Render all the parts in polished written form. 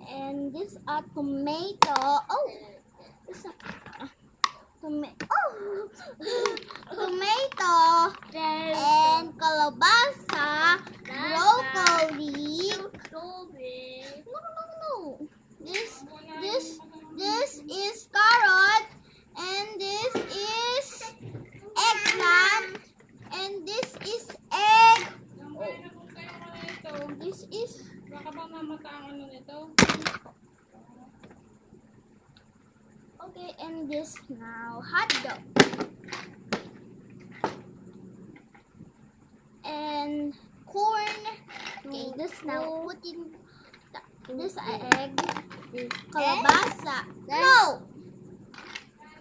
And this a tomato. Oh, this a tomato and kalabasa, broccoli. No. This is carrot, and this is eggplant, and this is egg. This is. Baka ba mamata ang ano nito? Okay, and this now hot dog. And corn. Okay, this now put in this egg. Kalabasa. No!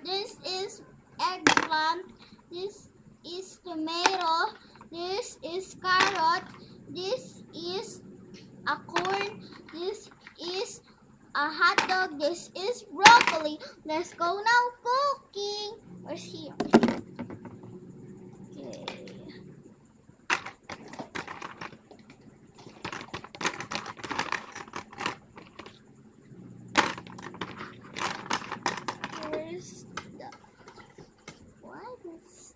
This is eggplant. This is tomato. This is carrot. This is a corn. This is a hot dog. This is broccoli. Let's go now cooking. Where's here? Okay. Where's the what is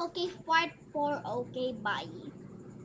okay, part 4. Okay, bye.